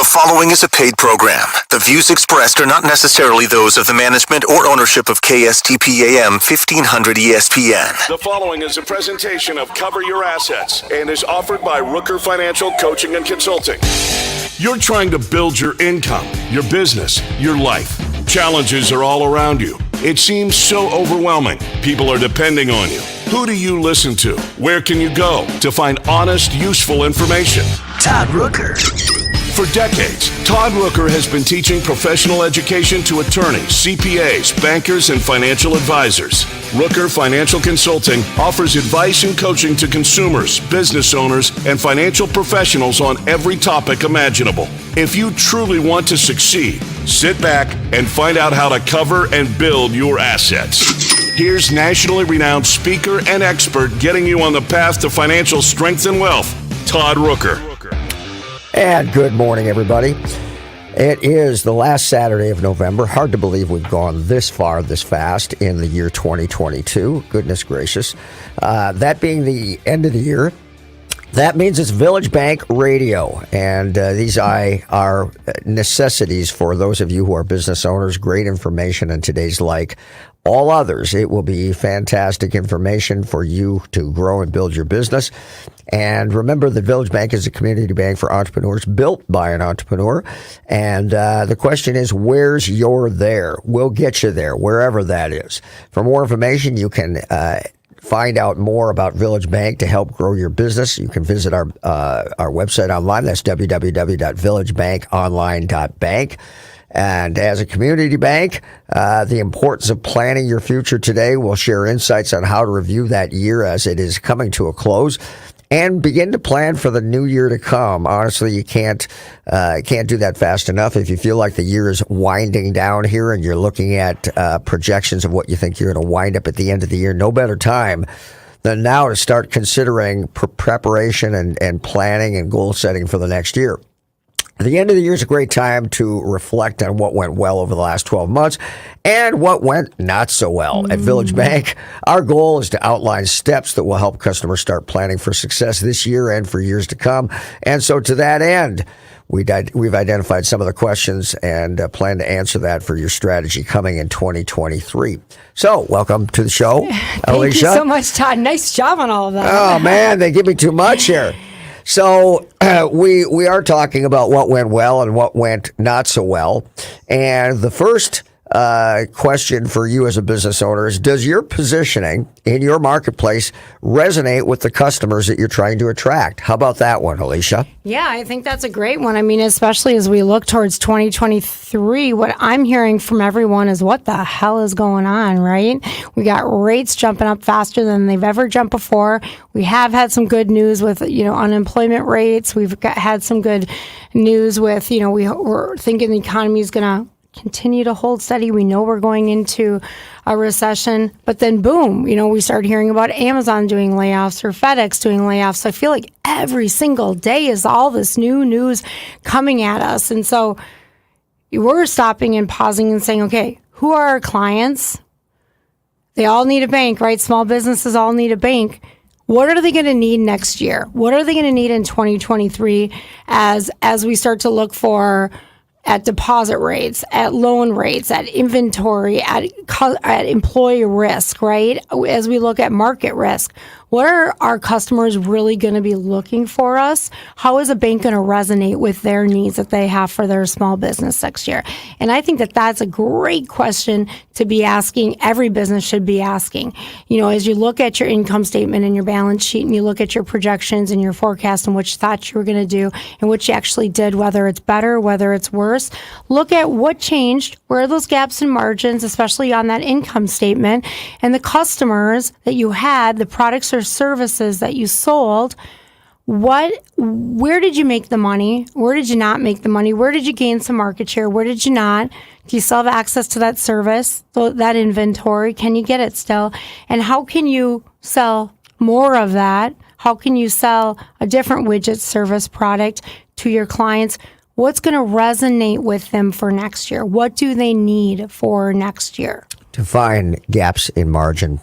following is a paid program. The views expressed are not necessarily those of the management or ownership of KSTP-AM 1500 ESPN. The following is a presentation of Cover Your Assets and is offered by Rooker Financial Coaching and Consulting. You're trying to build your income, your business, your life. Challenges are all around you. It seems so overwhelming. People are depending on you. Who do you listen to? Where can you go to find honest, useful information? Todd Rooker. For decades, Todd Rooker has been teaching professional education to attorneys, CPAs, bankers, and financial advisors. Rooker Financial Consulting offers advice and coaching to consumers, business owners, and financial professionals on every topic imaginable. If you truly want to succeed, sit back and find out how to cover and build your assets. Here's nationally renowned speaker and expert getting you on the path to financial strength and wealth, Todd Rooker. And good morning, everybody. It is the last Saturday of November. Hard to believe we've gone this far, this fast in the year 2022. Goodness gracious. That being the end of the year, that means it's Village Bank Radio. And these are necessities for those of you who are business owners. Great information, and today's like all others. It will be fantastic information for you to grow and build your business. And remember that Village Bank is a community bank for entrepreneurs built by an entrepreneur. And the question is, where's your there? We'll get you there, wherever that is. For more information, you can find out more about Village Bank to help grow your business. You can visit our website online. That's www.villagebankonline.bank. And as a community bank, the importance of planning your future today. We'll share insights on how to review that year as it is coming to a close and begin to plan for the new year to come. Honestly, you can't do that fast enough. If you feel like the year is winding down here and you're looking at projections of what you think you're going to wind up at the end of the year, no better time than now to start considering preparation and planning and goal setting for the next year. The end of the year is a great time to reflect on what went well over the last 12 months and what went not so well. At Village Bank, our goal is to outline steps that will help customers start planning for success this year and for years to come. And so to that end, we've identified some of the questions and plan to answer that for your strategy coming in 2023. So welcome to the show, Alicia. Thank you so much, Todd. Nice job on all of that. Oh, man, they give me too much here. So we are talking about what went well and what went not so well. And the first question for you as a business owner is, does your positioning in your marketplace resonate with the customers that you're trying to attract? How about that one, Alicia? Yeah, I think that's a great one. I mean, especially as we look towards 2023, what I'm hearing from everyone is, what the hell is going on, right? We got rates jumping up faster than they've ever jumped before. We have had some good news with, unemployment rates. We've had some good news with, we're thinking the economy is going to continue to hold steady. We know we're going into a recession, but then boom, we started hearing about Amazon doing layoffs or FedEx doing layoffs. So I feel like every single day is all this new news coming at us. And so we're stopping and pausing and saying, okay, who are our clients? They all need a bank, right? Small businesses all need a bank. What are they going to need next year? What are they going to need in 2023 as we start to look for at deposit rates, at loan rates, at inventory, at employee risk, right? As we look at market risk, what are our customers really going to be looking for us? How is a bank going to resonate with their needs that they have for their small business next year? And I think that that's a great question to be asking. Every business should be asking. As you look at your income statement and your balance sheet and you look at your projections and your forecast and what you thought you were going to do and what you actually did, whether it's better, whether it's worse, look at what changed, where are those gaps and margins, especially on that income statement, and the customers that you had, the products or services that you sold. Where did you make the money? Where did you not make the money? Where did you gain some market share? Where did you not? Do you still have access to that service, that inventory? Can you get it still? And how can you sell more of that? How can you sell a different widget, service, product to your clients? What's going to resonate with them for next year? What do they need for next year? To find gaps in margin.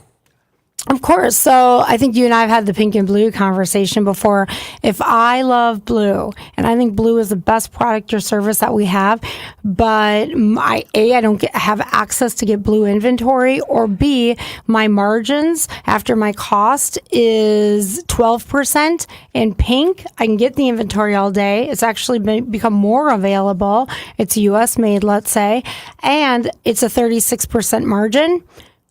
Of course. So I think you and I have had the pink and blue conversation before. If I love blue, and I think blue is the best product or service that we have, but I don't have access to get blue inventory, or B, my margins after my cost is 12%. In pink, I can get the inventory all day. It's actually become more available. It's US made, let's say, and it's a 36% margin.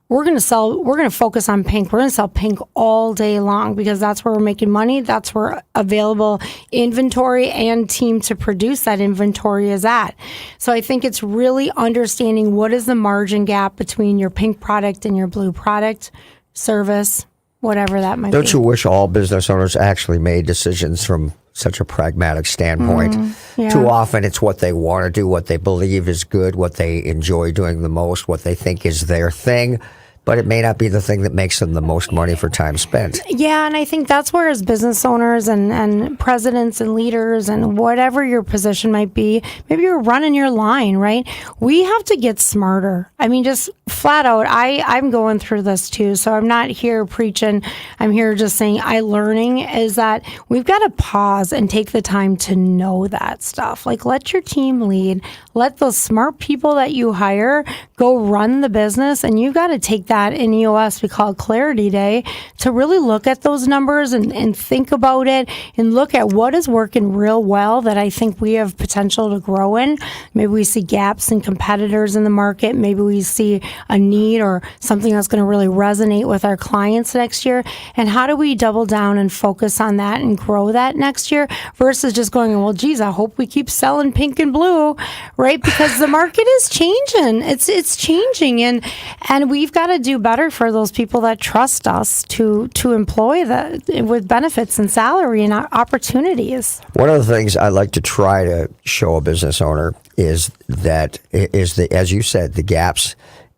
We're going to focus on pink. We're going to sell pink all day long because that's where we're making money. That's where available inventory and team to produce that inventory is at. So I think it's really understanding what is the margin gap between your pink product and your blue product, service, whatever that might be. Don't you wish all business owners actually made decisions from such a pragmatic standpoint? Yeah. Too often it's what they want to do, what they believe is good, what they enjoy doing the most, what they think is their thing. But it may not be the thing that makes them the most money for time spent. Yeah, and I think that's where as business owners and presidents and leaders and whatever your position might be, maybe you're running your line, right? We have to get smarter. I mean, just flat out, I'm going through this too, so I'm not here preaching. I'm here just saying learning is that we've got to pause and take the time to know that stuff. Like, let your team lead. Let those smart people that you hire go run the business, and you've got to take that in EOS, we call it Clarity Day, to really look at those numbers and think about it and look at what is working real well that I think we have potential to grow in. Maybe we see gaps in competitors in the market. Maybe we see a need or something that's going to really resonate with our clients next year. And how do we double down and focus on that and grow that next year versus just going, well, geez, I hope we keep selling pink and blue, right? Because the market is changing. It's changing, and we've got to do better for those people that trust us to employ that with benefits and salary and opportunities. One of the things I like to try to show a business owner is as you said, the gaps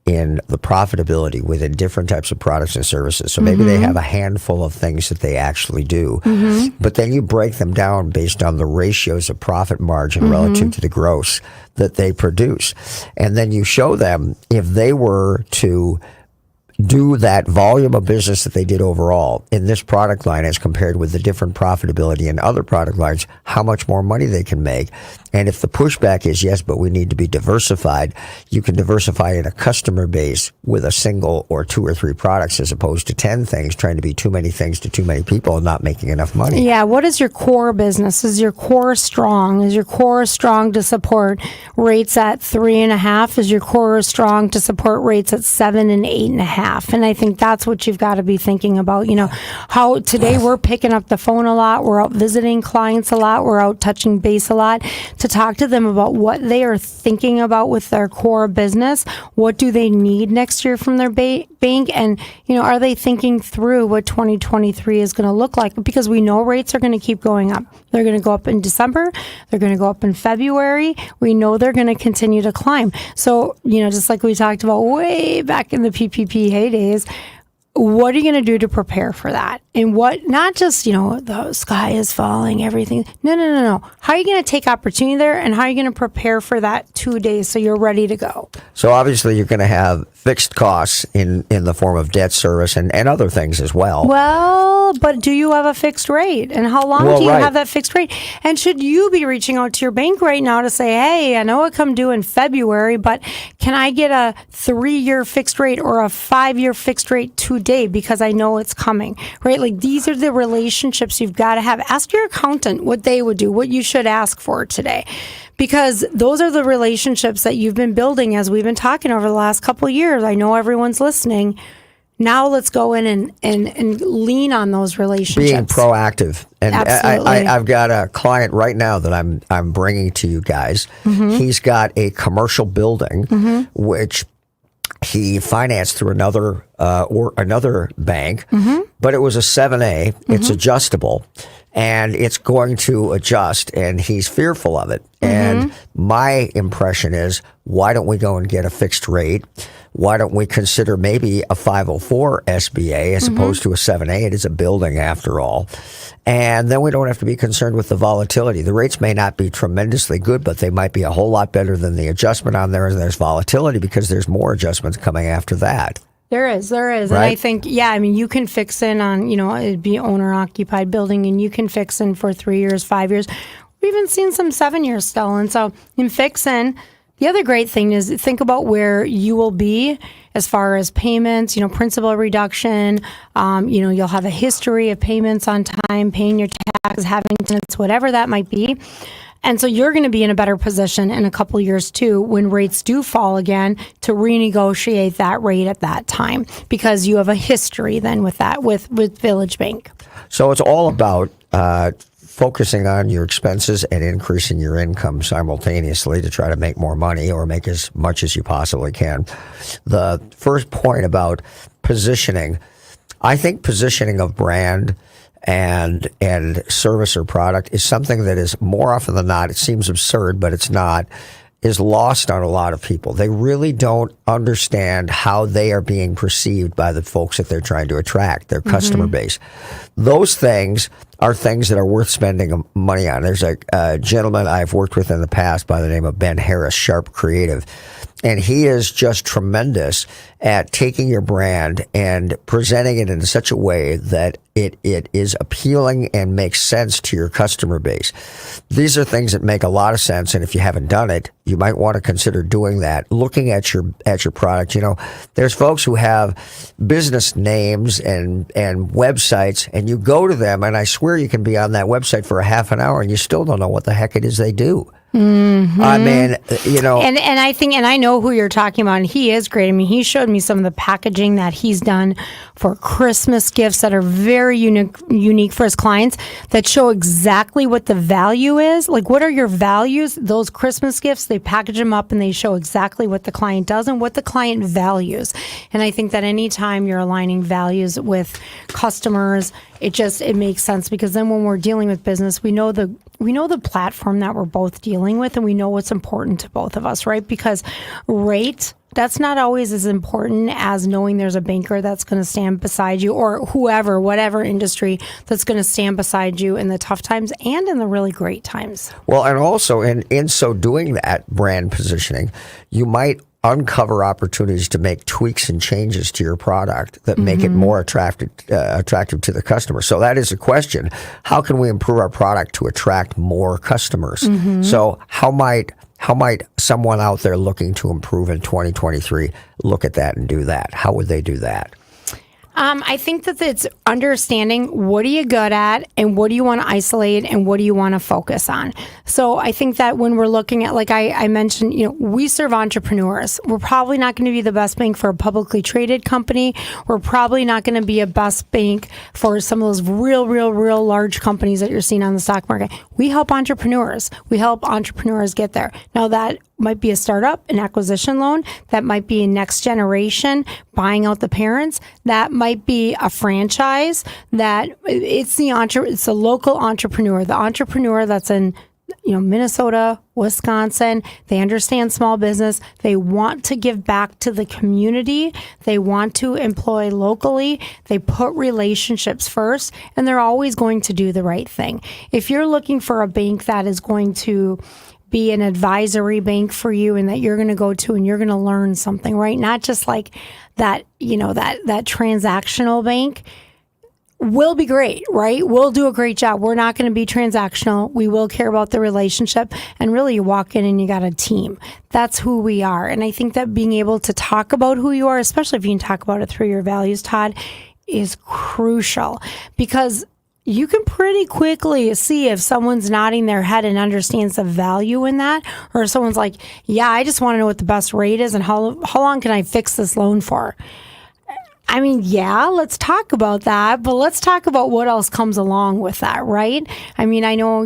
in the profitability within different types of products and services. So maybe they have a handful of things that they actually do, but then you break them down based on the ratios of profit margin relative to the gross that they produce. And then you show them if they were to do that volume of business that they did overall in this product line as compared with the different profitability in other product lines, how much more money they can make. And if the pushback is, yes, but we need to be diversified, you can diversify in a customer base with a single or 2 or 3 products as opposed to 10 things, trying to be too many things to too many people and not making enough money. Yeah, what is your core business? Is your core strong? Is your core strong to support rates at 3.5? Is your core strong to support rates at 7 and 8.5? And I think that's what you've got to be thinking about. You know, how today we're picking up the phone a lot. We're out visiting clients a lot. We're out touching base a lot to talk to them about what they are thinking about with their core business. What do they need next year from their bank? And, you know, are they thinking through what 2023 is going to look like? Because we know rates are going to keep going up. They're going to go up in December. They're going to go up in February. We know they're going to continue to climb. So, you know, just like we talked about way back in the PPP heydays, what are you going to do to prepare for that? And what, not just, you know, the sky is falling, everything. No. How are you going to take opportunity there, and how are you going to prepare for that 2 days so you're ready to go? So obviously you're going to have fixed costs in the form of debt service and other things as well. Well, but do you have a fixed rate? And how long do you have that fixed rate? And should you be reaching out to your bank right now to say, hey, I know it come due in February, but can I get a 3-year fixed rate or a 5-year fixed rate today because I know it's coming, right? Like, these are the relationships you've got to have. Ask your accountant what they would do, what you should ask for today, because those are the relationships that you've been building as we've been talking over the last couple of years. I know everyone's listening. Now let's go in and lean on those relationships. Being proactive. And Absolutely. I've got a client right now that I'm bringing to you guys. He's got a commercial building, which he financed through another bank, but it was a 7A. It's adjustable, and it's going to adjust, and he's fearful of it. And my impression is, why don't we go and get a fixed rate? Why don't we consider maybe a 504 SBA as opposed to a 7A? It is a building after all. And then we don't have to be concerned with the volatility. The rates may not be tremendously good, but they might be a whole lot better than the adjustment on there. And there's volatility because there's more adjustments coming after that. There is. And Right? I think, you can fix in on, it'd be owner occupied building, and you can fix in for 3 years, 5 years. We've even seen some 7 years still. And so in fix in, the other great thing is think about where you will be as far as payments, principal reduction. You'll have a history of payments on time, paying your taxes, having tenants, whatever that might be. And so you're going to be in a better position in a couple of years too, when rates do fall again, to renegotiate that rate at that time, because you have a history then with that, with Village Bank. So it's all about focusing on your expenses and increasing your income simultaneously to try to make more money or make as much as you possibly can. The first point about positioning, I think positioning of brand and service or product is something that is more often than not, it seems absurd, but it's not, is lost on a lot of people. They really don't understand how they are being perceived by the folks that they're trying to attract, their customer base. Those things are things that are worth spending money on. There's a gentleman I've worked with in the past by the name of Ben Harris, Sharp Creative. And he is just tremendous at taking your brand and presenting it in such a way that it is appealing and makes sense to your customer base. These are things that make a lot of sense, and if you haven't done it, you might want to consider doing that. Looking at your product, there's folks who have business names and websites, and you go to them, and I swear you can be on that website for a half an hour, and you still don't know what the heck it is they do. I mean, And I think, and I know who you're talking about, and he is great. I mean, he showed me some of the packaging that he's done for Christmas gifts that are very unique for his clients, that show exactly what the value is. Like, what are your values? Those Christmas gifts, they package them up and they show exactly what the client does and what the client values. And I think that anytime you're aligning values with customers, it makes sense, because then when we're dealing with business, we know the platform that we're both dealing with, and we know what's important to both of us, right? Because rate, that's not always as important as knowing there's a banker that's going to stand beside you, or whoever, whatever industry, that's going to stand beside you in the tough times and in the really great times. Well, and also in so doing that brand positioning, you might uncover opportunities to make tweaks and changes to your product that make it more attractive to the customer. So that is a question. How can we improve our product to attract more customers? So how might someone out there looking to improve in 2023 look at that and do that? How would they do that? I think that it's understanding what are you good at and what do you want to isolate and what do you want to focus on. So I think that when we're looking at, like I mentioned, we serve entrepreneurs. We're probably not going to be the best bank for a publicly traded company. We're probably not going to be a best bank for some of those real large companies that you're seeing on the stock market. We help entrepreneurs. We help entrepreneurs get there. Now, that might be a startup, an acquisition loan. That might be a next generation buying out the parents. That might be a franchise. That it's the local entrepreneur, the entrepreneur that's in Minnesota, Wisconsin. They understand small business. They want to give back to the community. They want to employ locally. They put relationships first, and they're always going to do the right thing. If you're looking for a bank that is going to be an advisory bank for you and that you're going to go to and you're going to learn something, right? Not just like that, that transactional bank will be great, right? We'll do a great job. We're not going to be transactional. We will care about the relationship. And really, you walk in and you got a team. That's who we are. And I think that being able to talk about who you are, especially if you can talk about it through your values, Todd, is crucial, because you can pretty quickly see if someone's nodding their head and understands the value in that, or if someone's like, yeah, I just want to know what the best rate is and how long can I fix this loan for? I mean, yeah, let's talk about that, but let's talk about what else comes along with that, right? I mean, I know,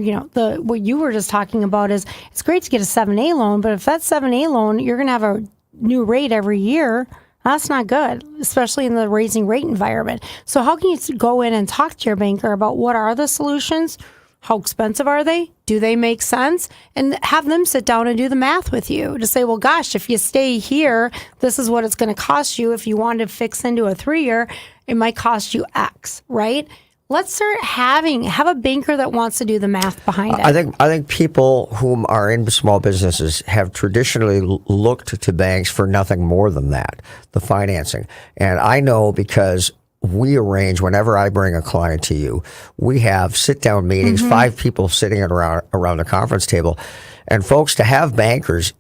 what you were just talking about is it's great to get a 7A loan, but if that 7A loan, you're going to have a new rate every year. That's not good, especially in the raising rate environment. So how can you go in and talk to your banker about what are the solutions? How expensive are they? Do they make sense? And have them sit down and do the math with you to say, well, gosh, if you stay here, this is what it's going to cost you. If you want to fix into a 3-year, it might cost you X, right? let's start have a banker that wants to do the math behind it. I think people whom are in small businesses have traditionally looked to banks for nothing more than that, the financing. And I know because we arrange, whenever I bring a client to you, we have sit-down meetings, 5 people sitting around the conference table. And folks, to have bankers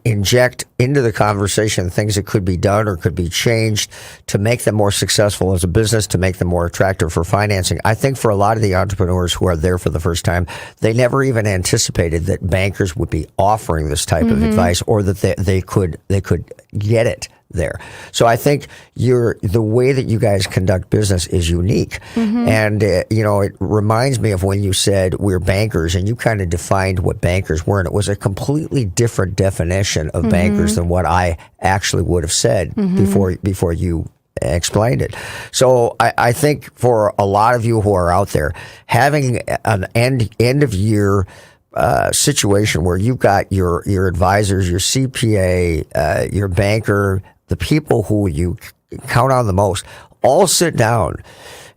inject into the conversation things that could be done or could be changed to make them more successful as a business, to make them more attractive for financing. I think for a lot of the entrepreneurs who are there for the first time, they never even anticipated that bankers would be offering this type of advice, or that they could get it there. So I think the way that you guys conduct business is unique. And, it reminds me of when you said we're bankers, and you kind of defined what bankers were. And it was a completely different definition of bankers than what I actually would have said before you explained it. So I think for a lot of you who are out there, having an end of year situation where you've got your advisors, your CPA, your banker, the people who you count on the most, all sit down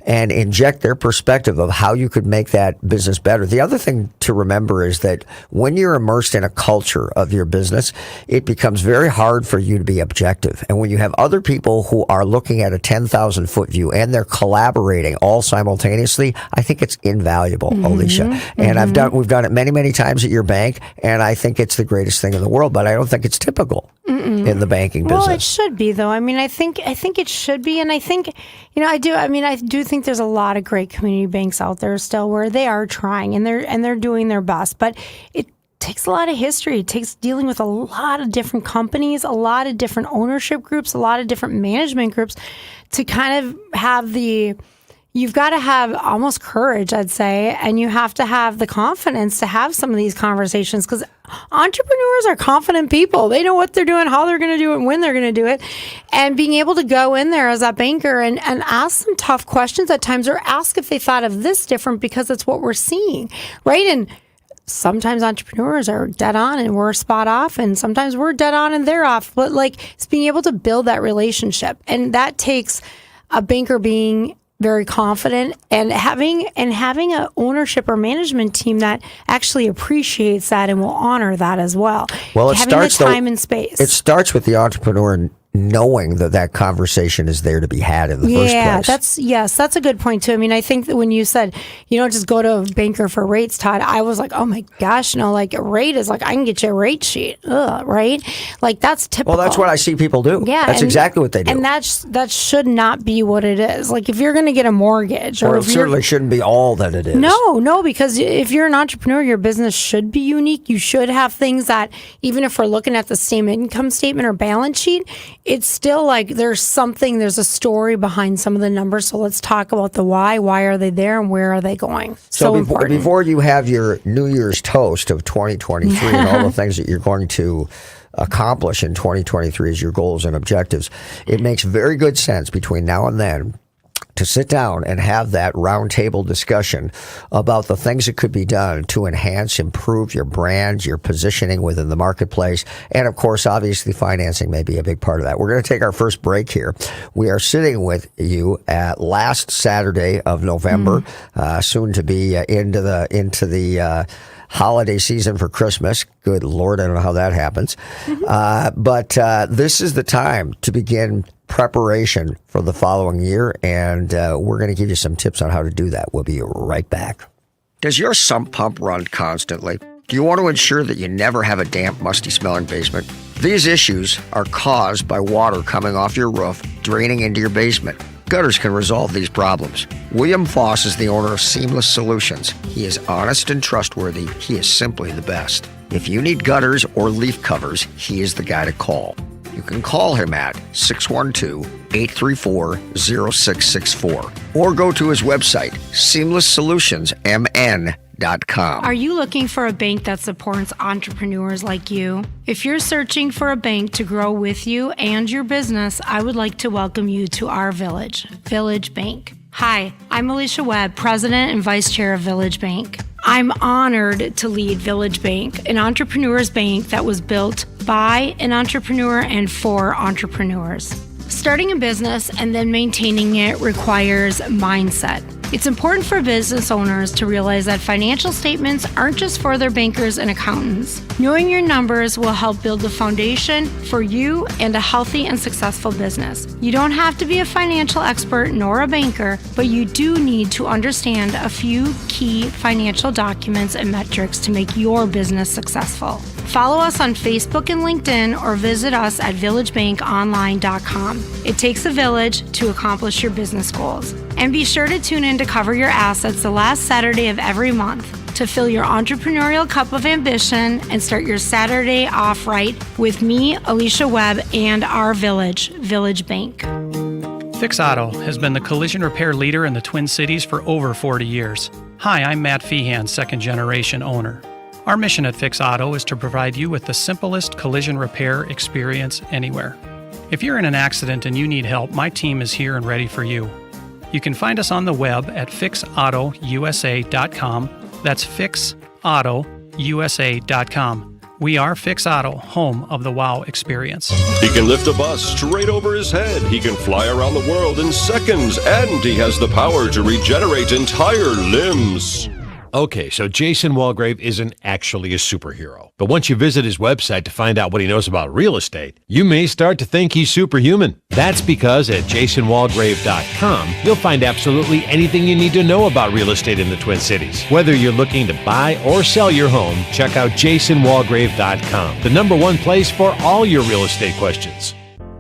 and inject their perspective of how you could make that business better. The other thing to remember is that when you're immersed in a culture of your business, it becomes very hard for you to be objective. And when you have other people who are looking at a 10,000 foot view and they're collaborating all simultaneously, I think it's invaluable, Alicia. And we've done it many, many times at your bank, and I think it's the greatest thing in the world, but I don't think it's typical in the banking business. Well, it should be, though. I mean, I think it should be, and I think, I do think there's a lot of great community banks out there still where they are trying and they're doing their best, but it takes a lot of history. It takes dealing with a lot of different companies, a lot of different ownership groups, a lot of different management groups to kind of have you've got to have almost courage, I'd say, and you have to have the confidence to have some of these conversations, because entrepreneurs are confident people. They know what they're doing, how they're going to do it, when they're going to do it. And being able to go in there as a banker and ask some tough questions at times, or ask if they thought of this different, because it's what we're seeing, right? And sometimes entrepreneurs are dead on and we're spot off, and sometimes we're dead on and they're off. But it's being able to build that relationship. And that takes a banker being very confident and having an ownership or management team that actually appreciates that and will honor that as well. Well, it having starts the time and space. It starts with the entrepreneur knowing that conversation is there to be had in the first place. That's a good point too. I mean, I think that when you said, just go to a banker for rates, Todd, I was like, oh my gosh, a rate is I can get you a rate sheet, right? That's typical. Well, that's what I see people do. Yeah, that's exactly what they do. And that should not be what it is. If you're going to get a mortgage, or it certainly shouldn't be all that it is. No, because if you're an entrepreneur, your business should be unique. You should have things that, even if we're looking at the same income statement or balance sheet, it's still there's a story behind some of the numbers. So let's talk about the why. Why are they there and where are they going? So important. Before you have your New Year's toast of 2023 and all the things that you're going to accomplish in 2023 as your goals and objectives, it makes very good sense between now and then to sit down and have that roundtable discussion about the things that could be done to enhance, improve your brand, your positioning within the marketplace. And of course, obviously, financing may be a big part of that. We're going to take our first break here. We are sitting with you at last Saturday of November, soon to be into the holiday season for Christmas. Good Lord, I don't know how that happens. But this is the time to begin preparation for the following year, and we're going to give you some tips on how to do that. We'll be right back. Does your sump pump run constantly? Do you want to ensure that you never have a damp, musty-smelling basement? These issues are caused by water coming off your roof, draining into your basement. Gutters can resolve these problems. William Foss is the owner of Seamless Solutions. He is honest and trustworthy. He is simply the best. If you need gutters or leaf covers, he is the guy to call. You can call him at 612-834-0664 or go to his website, seamlessolutionsmn.com. Are you looking for a bank that supports entrepreneurs like you? If you're searching for a bank to grow with you and your business, I would like to welcome you to our Village Bank. Hi, I'm Alicia Webb, President and Vice Chair of Village Bank. I'm honored to lead Village Bank, an entrepreneur's bank that was built by an entrepreneur and for entrepreneurs. Starting a business and then maintaining it requires mindset. It's important for business owners to realize that financial statements aren't just for their bankers and accountants. Knowing your numbers will help build the foundation for you and a healthy and successful business. You don't have to be a financial expert nor a banker, but you do need to understand a few key financial documents and metrics to make your business successful. Follow us on Facebook and LinkedIn or visit us at villagebankonline.com. It takes a village to accomplish your business goals. And be sure to tune in to Cover Your Assets the last Saturday of every month to fill your entrepreneurial cup of ambition and start your Saturday off right with me, Alicia Webb, and our village, Village Bank. Fix Auto has been the collision repair leader in the Twin Cities for over 40 years. Hi, I'm Matt Feehan, second-generation owner. Our mission at Fix Auto is to provide you with the simplest collision repair experience anywhere. If you're in an accident and you need help, my team is here and ready for you. You can find us on the web at fixautousa.com. That's fixautousa.com. We are Fix Auto, home of the WOW experience. He can lift a bus straight over his head. He can fly around the world in seconds. And he has the power to regenerate entire limbs. Okay, so Jason Walgrave isn't actually a superhero. But once you visit his website to find out what he knows about real estate, you may start to think he's superhuman. That's because at jasonwalgrave.com, you'll find absolutely anything you need to know about real estate in the Twin Cities. Whether you're looking to buy or sell your home, check out jasonwalgrave.com, the #1 place for all your real estate questions.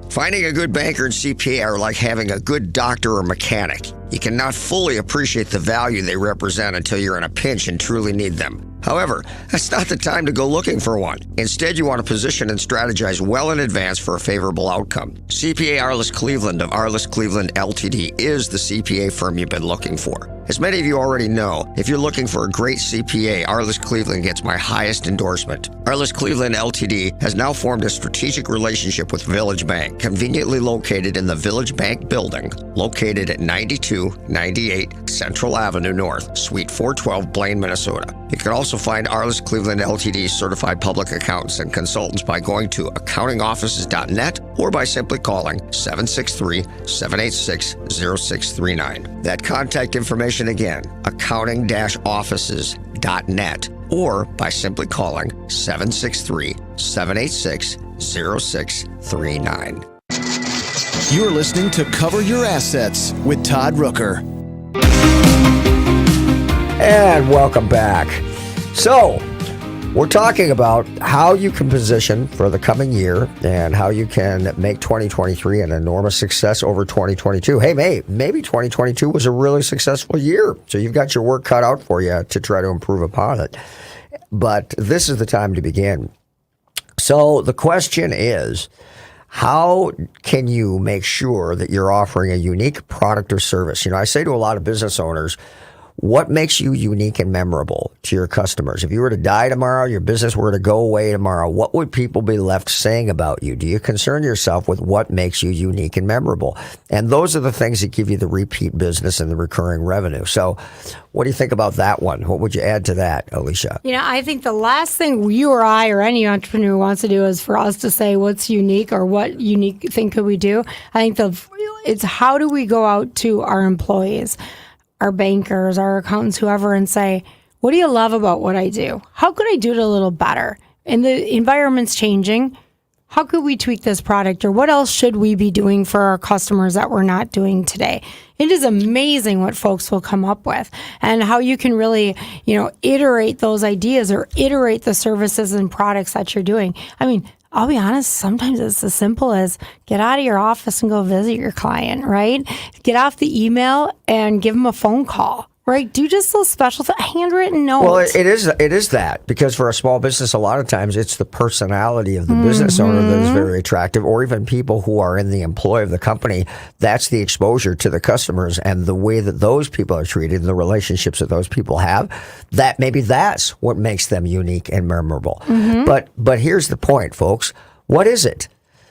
Finding a good banker and CPA are like having a good doctor or mechanic. You cannot fully appreciate the value they represent until you're in a pinch and truly need them. However, that's not the time to go looking for one. Instead, you want to position and strategize well in advance for a favorable outcome. CPA Arliss Cleveland of Arliss Cleveland LTD is the CPA firm you've been looking for. As many of you already know, if you're looking for a great CPA, Arliss Cleveland gets my highest endorsement. Arliss Cleveland LTD has now formed a strategic relationship with Village Bank, conveniently located in the Village Bank building, located at 9298 Central Avenue North, Suite 412, Blaine, Minnesota. You can also find Arliss Cleveland LTD certified public accountants and consultants by going to accountingoffices.net or by simply calling 763-786-0639. That contact information again, accounting-offices.net or by simply calling 763-786-0639. You're listening to Cover Your Assets with Todd Rooker. And welcome back. So, we're talking about how you can position for the coming year and how you can make 2023 an enormous success over 2022. Hey, maybe 2022 was a really successful year, so you've got your work cut out for you to try to improve upon it. But this is the time to begin. So the question is, how can you make sure that you're offering a unique product or service? You know, I say to a lot of business owners, what makes you unique and memorable to your customers? If you were to die tomorrow, your business were to go away tomorrow, what would people be left saying about you? Do you concern yourself with what makes you unique and memorable? And those are the things that give you the repeat business and the recurring revenue. So what do you think about that one? What would you add to that, Alicia? You know, I think the last thing you or I or any entrepreneur wants to do is for us to say what's unique or what unique thing could we do. I think it's how do we go out to our employees, our bankers, our accountants, whoever, and say, what do you love about what I do? How could I do it a little better? And the environment's changing. How could we tweak this product, or what else should we be doing for our customers that we're not doing today? It is amazing what folks will come up with and how you can really, iterate those ideas or iterate the services and products that you're doing. I mean, I'll be honest, sometimes it's as simple as get out of your office and go visit your client, right? Get off the email and give them a phone call, right? Do just those special handwritten notes. Well, it is that, because for a small business, a lot of times it's the personality of the business owner that is very attractive, or even people who are in the employ of the company. That's the exposure to the customers and the way that those people are treated and the relationships that those people have. That's what makes them unique and memorable. But here's the point, folks. What is it?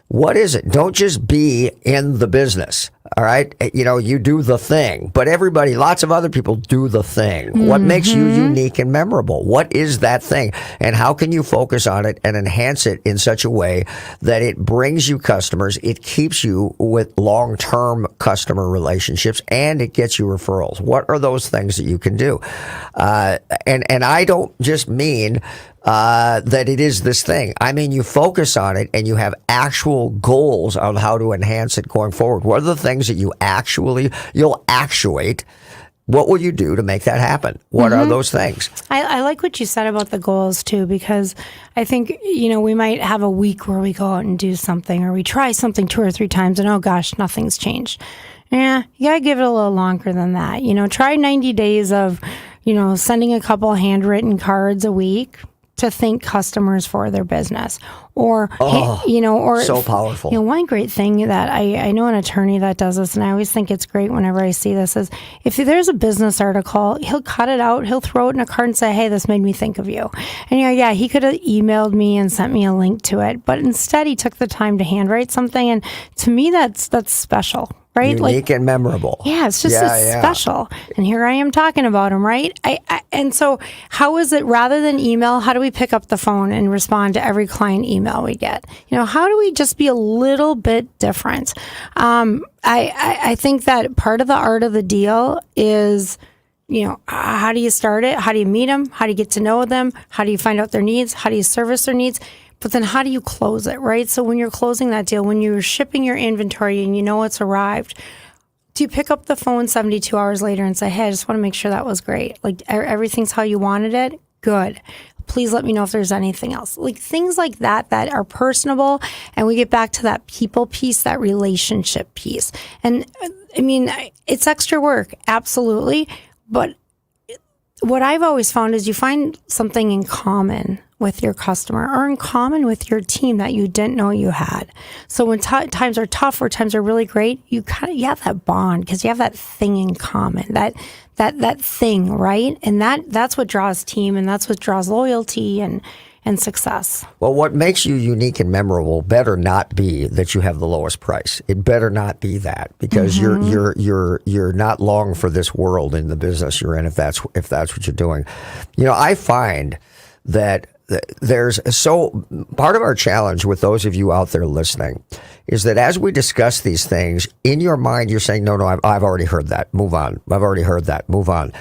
What is it? Don't just be in the business. All right. You do the thing, but lots of other people do the thing. What makes you unique and memorable? What is that thing? And how can you focus on it and enhance it in such a way that it brings you customers, it keeps you with long-term customer relationships, and it gets you referrals? What are those things that you can do? And I don't just mean that it is this thing. I mean, you focus on it and you have actual goals on how to enhance it going forward. What are the things that you'll actuate? What will you do to make that happen? What are those things? I like what you said about the goals too, because I think, we might have a week where we go out and do something, or we try something 2 or 3 times and, oh gosh, nothing's changed. Yeah, you gotta give it a little longer than that. Try 90 days of, sending a couple handwritten cards a week to thank customers for their business, or so powerful. One great thing that I know an attorney that does this, and I always think it's great whenever I see this, is if there's a business article, he'll cut it out, he'll throw it in a card and say, hey, this made me think of you. And he could have emailed me and sent me a link to it, but instead he took the time to handwrite something, and to me that's special. Right? Unique and memorable. Yeah, it's just special. And here I am talking about them, right? And so how is it, rather than email, how do we pick up the phone and respond to every client email we get? How do we just be a little bit different? I think that part of the art of the deal is, how do you start it? How do you meet them? How do you get to know them? How do you find out their needs? How do you service their needs? But then how do you close it, right? So when you're closing that deal, when you're shipping your inventory and it's arrived, do you pick up the phone 72 hours later and say, hey, I just want to make sure that was great. Like, everything's how you wanted it? Good. Please let me know if there's anything else. Like, things like that are personable. And we get back to that people piece, that relationship piece. And it's extra work, absolutely. But what I've always found is you find something in common with your customer, or in common with your team, that you didn't know you had. So when times are tough or times are really great, you have that bond because you have that thing in common, that thing, right? And that's what draws team, and that's what draws loyalty and success. Well, what makes you unique and memorable better not be that you have the lowest price. It better not be that, because you're not long for this world in the business you're in if that's what you're doing. I find that part of our challenge with those of you out there listening is that as we discuss these things, in your mind you're saying, no, I've already heard that, move on. I've already heard that, move on.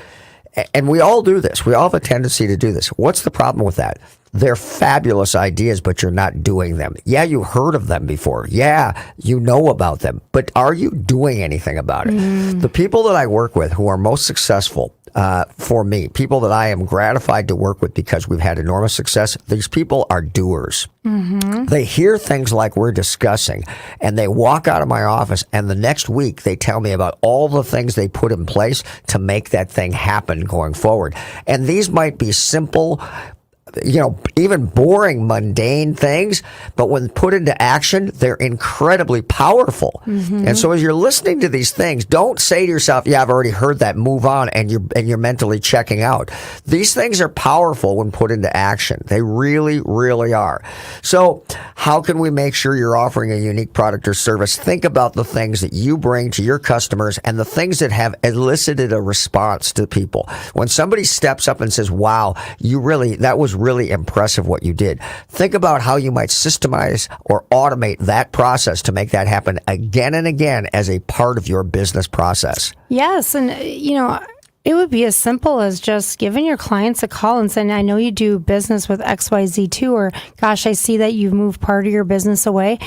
And we all do this. We all have a tendency to do this. What's the problem with that? They're fabulous ideas, but you're not doing them. Yeah, you heard of them before. Yeah, you know about them. But are you doing anything about it? The people that I work with who are most successful, for me, people that I am gratified to work with because we've had enormous success, these people are doers. They hear things like we're discussing, and they walk out of my office, and the next week they tell me about all the things they put in place to make that thing happen going forward. And these might be simple, even boring, mundane things, but when put into action, they're incredibly powerful. And so as you're listening to these things, don't say to yourself, yeah, I've already heard that, move on, and you're mentally checking out. These things are powerful when put into action. They really, really are. So how can we make sure you're offering a unique product or service? Think about the things that you bring to your customers and the things that have elicited a response to people. When somebody steps up and says, wow, that was really impressive what you did. Think about how you might systemize or automate that process to make that happen again and again as a part of your business process. Yes. And, it would be as simple as just giving your clients a call and saying, I know you do business with XYZ too, or gosh, I see that you've moved part of your business away.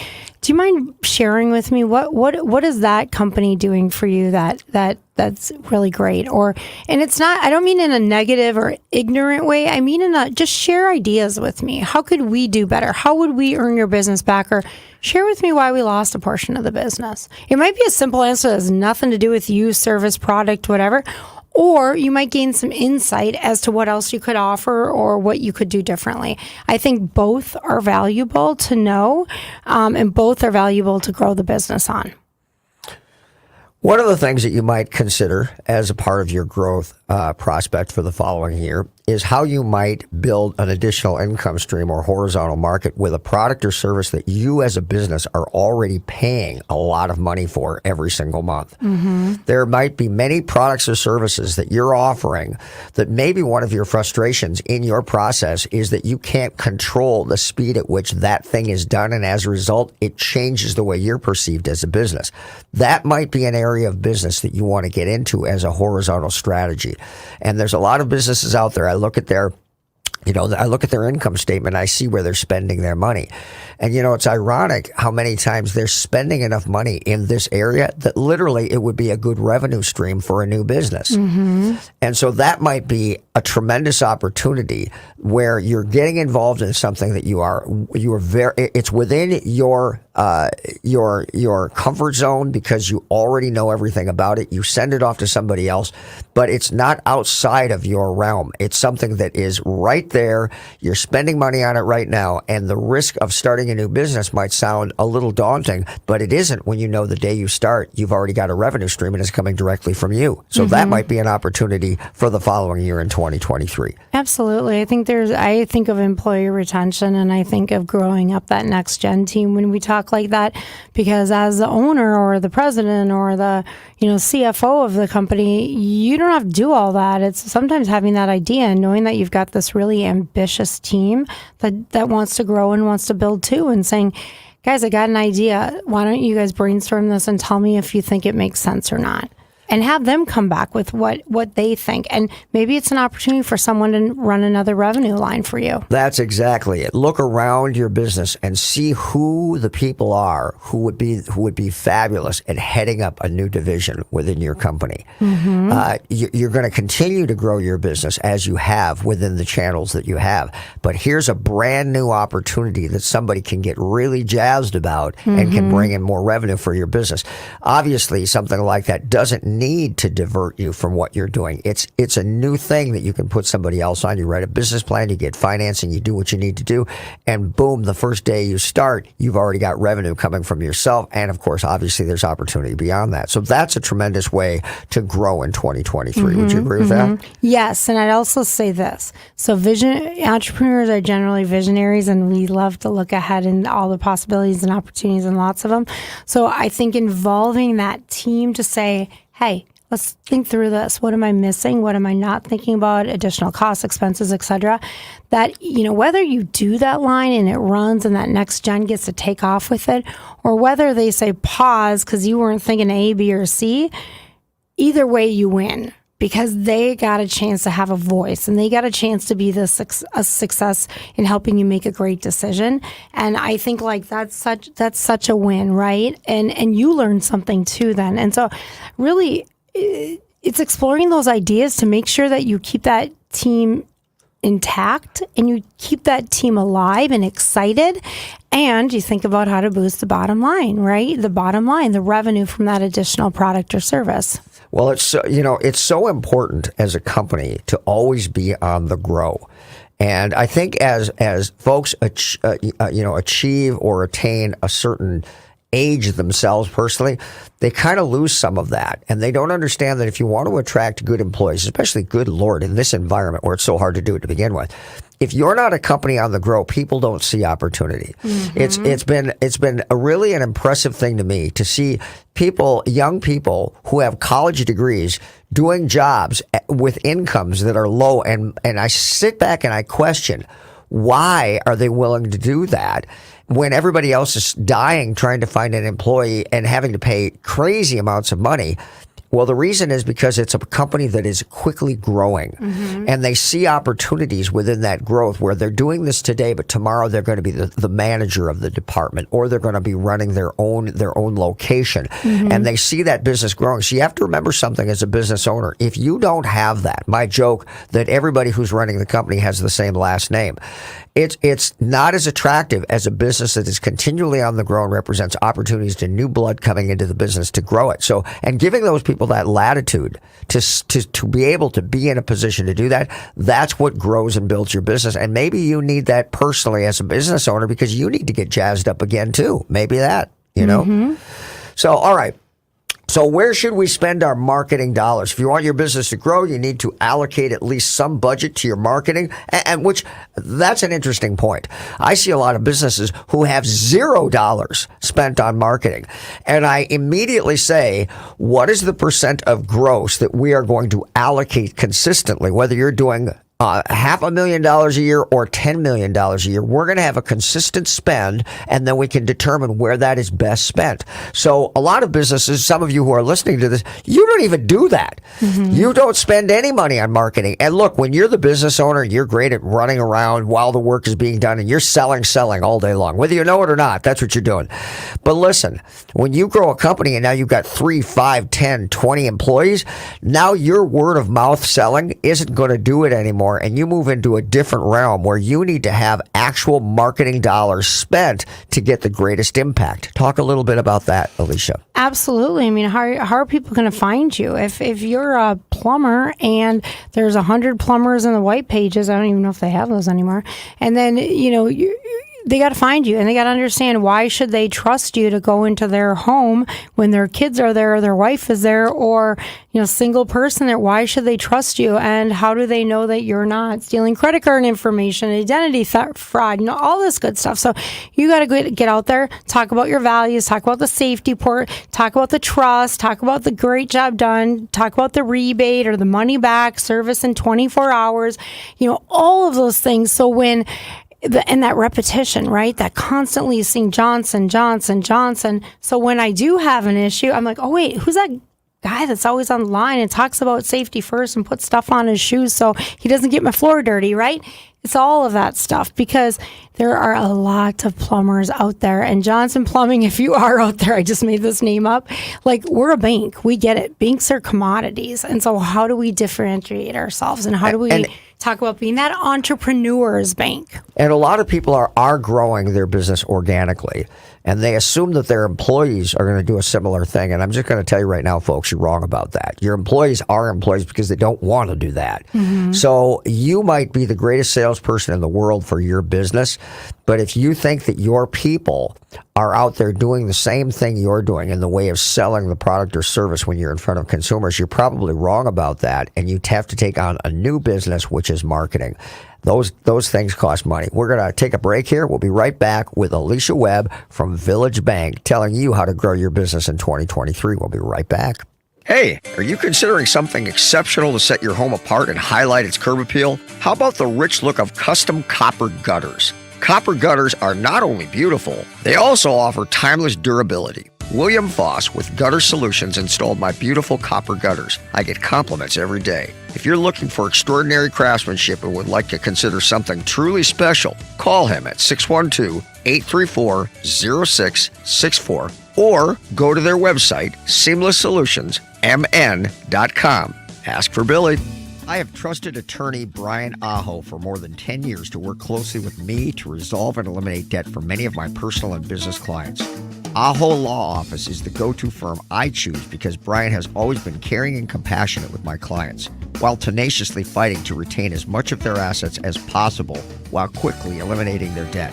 Do you mind sharing with me what is that company doing for you that's really great? And it's not, I don't mean in a negative or ignorant way. I mean just share ideas with me. How could we do better? How would we earn your business back? Or share with me why we lost a portion of the business. It might be a simple answer that has nothing to do with you, service, product, whatever. Or you might gain some insight as to what else you could offer or what you could do differently. I think both are valuable to know, and both are valuable to grow the business on. One of the things that you might consider as a part of your growth prospect for the following year is how you might build an additional income stream or horizontal market with a product or service that you as a business are already paying a lot of money for every single month. There might be many products or services that you're offering that maybe one of your frustrations in your process is that you can't control the speed at which that thing is done, and as a result, it changes the way you're perceived as a business. That might be an area of business that you want to get into as a horizontal strategy. And there's a lot of businesses out there. I look at their income statement. I see where they're spending their money. And, it's ironic how many times they're spending enough money in this area that literally it would be a good revenue stream for a new business. And so that might be a tremendous opportunity where you're getting involved in something that it's within your comfort zone because you already know everything about it. You send it off to somebody else, but it's not outside of your realm. It's something that is right there. You're spending money on it right now, and the risk of starting a new business might sound a little daunting, but it isn't when you know the day you start, you've already got a revenue stream and it's coming directly from you. So that might be an opportunity for the following year in 2023. Absolutely. I think of employee retention, and I think of growing up that next gen team when we talk like that, because as the owner or the president or the CFO of the company, you don't have to do all that. It's sometimes having that idea and knowing that you've got this really ambitious team that wants to grow and wants to build too, and saying, guys, I got an idea. Why don't you guys brainstorm this and tell me if you think it makes sense or not? And have them come back with what they think. And maybe it's an opportunity for someone to run another revenue line for you. That's exactly it. Look around your business and see who the people are who would be fabulous at heading up a new division within your company. You're going to continue to grow your business as you have within the channels that you have. But here's a brand new opportunity that somebody can get really jazzed about and can bring in more revenue for your business. Obviously, something like that doesn't need to divert you from what you're doing. It's a new thing that you can put somebody else on. You write a business plan, you get financing, you do what you need to do, and boom, the first day you start, you've already got revenue coming from yourself. And of course, obviously, there's opportunity beyond that. So that's a tremendous way to grow in 2023. Would you agree with that? Yes, and I'd also say this. So entrepreneurs are generally visionaries, and we love to look ahead in all the possibilities and opportunities, and lots of them. So I think involving that team to say, hey, let's think through this. What am I missing? What am I not thinking about? Additional costs, expenses, etc. That, whether you do that line and it runs and that next gen gets to take off with it, or whether they say pause because you weren't thinking A, B, or C, either way you win, because they got a chance to have a voice and they got a chance to be a success in helping you make a great decision. And I think that's such a win, right? And you learn something too then. And so really it's exploring those ideas to make sure that you keep that team intact and you keep that team alive and excited, and you think about how to boost the bottom line, right? The bottom line, the revenue from that additional product or service. Well, it's so important as a company to always be on the grow. And I think as folks achieve or attain a certain age themselves personally, they kind of lose some of that. And they don't understand that if you want to attract good employees, especially good Lord, in this environment where it's so hard to do it to begin with, if you're not a company on the grow, people don't see opportunity. It's been a really an impressive thing to me to see young people who have college degrees doing jobs with incomes that are low. And I sit back and I question, why are they willing to do that when everybody else is dying trying to find an employee and having to pay crazy amounts of money? Well, the reason is because it's a company that is quickly growing, and they see opportunities within that growth where they're doing this today, but tomorrow they're going to be the manager of the department, or they're going to be running their own location, and they see that business growing. So you have to remember something as a business owner. If you don't have that, my joke that everybody who's running the company has the same last name, it's not as attractive as a business that is continually on the grow and represents opportunities to new blood coming into the business to grow it. So, and giving those people that latitude to be able to be in a position to do that, that's what grows and builds your business. And maybe you need that personally as a business owner because you need to get jazzed up again too. Maybe that, So, all right. So where should we spend our marketing dollars? If you want your business to grow, you need to allocate at least some budget to your marketing, and which that's an interesting point. I see a lot of businesses who have $0 spent on marketing. And I immediately say, what is the percent of gross that we are going to allocate consistently, whether you're doing $500,000 a year or $10 million a year? We're going to have a consistent spend, and then we can determine where that is best spent. So a lot of businesses, some of you who are listening to this, you don't even do that. You don't spend any money on marketing. And look, when you're the business owner, you're great at running around while the work is being done, and you're selling all day long. Whether you know it or not, that's what you're doing. But listen, when you grow a company and now you've got 3, 5, 10, 20 employees, now your word of mouth selling isn't going to do it anymore. And you move into a different realm where you need to have actual marketing dollars spent to get the greatest impact. Talk a little bit about that, Alicia. Absolutely. I mean, how are people going to find you? If you're a plumber and there's 100 plumbers in the white pages, I don't even know if they have those anymore. And then, they got to find you, and they got to understand, why should they trust you to go into their home when their kids are there or their wife is there, or single person there? Why should they trust you? And how do they know that you're not stealing credit card information, identity theft, fraud, all this good stuff? So you got to get out there, talk about your values, talk about the safety port, talk about the trust, talk about the great job done, talk about the rebate or the money back, service in 24 hours, all of those things. So when and that repetition, right? That constantly seeing Johnson. So when I do have an issue, I'm like, oh, wait, who's that guy that's always online and talks about safety first and puts stuff on his shoes so he doesn't get my floor dirty, right? It's all of that stuff, because there are a lot of plumbers out there. And Johnson Plumbing, if you are out there, I just made this name up. Like, we're a bank. We get it. Banks are commodities. And so how do we differentiate ourselves? And how do we talk about being that entrepreneur's bank? And a lot of people are growing their business organically, and they assume that their employees are going to do a similar thing. And I'm just going to tell you right now, folks, you're wrong about that. Your employees are employees because they don't want to do that. So you might be the greatest salesperson in the world for your business, but if you think that your people are out there doing the same thing you're doing in the way of selling the product or service when you're in front of consumers, you're probably wrong about that, and you have to take on a new business, which is marketing. Those things cost money. We're going to take a break here. We'll be right back with Alicia Webb from Village Bank telling you how to grow your business in 2023. We'll be right back. Hey, are you considering something exceptional to set your home apart and highlight its curb appeal? How about the rich look of custom copper gutters? Copper gutters are not only beautiful, they also offer timeless durability. William Foss with Gutter Solutions installed my beautiful copper gutters. I get compliments every day. If you're looking for extraordinary craftsmanship and would like to consider something truly special, call him at 612-834-0664 or go to their website, seamlesssolutionsmn.com. Ask for Billy. I have trusted attorney Brian Aho for more than 10 years to work closely with me to resolve and eliminate debt for many of my personal and business clients. Aho Law Office is the go-to firm I choose because Brian has always been caring and compassionate with my clients, while tenaciously fighting to retain as much of their assets as possible while quickly eliminating their debt.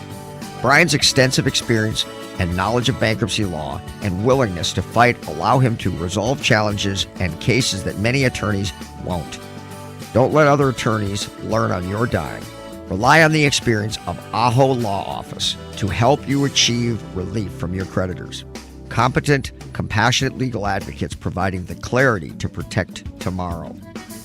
Brian's extensive experience and knowledge of bankruptcy law and willingness to fight allow him to resolve challenges and cases that many attorneys won't. Don't let other attorneys learn on your dime. Rely on the experience of Aho Law Office to help you achieve relief from your creditors. Competent, compassionate legal advocates providing the clarity to protect tomorrow.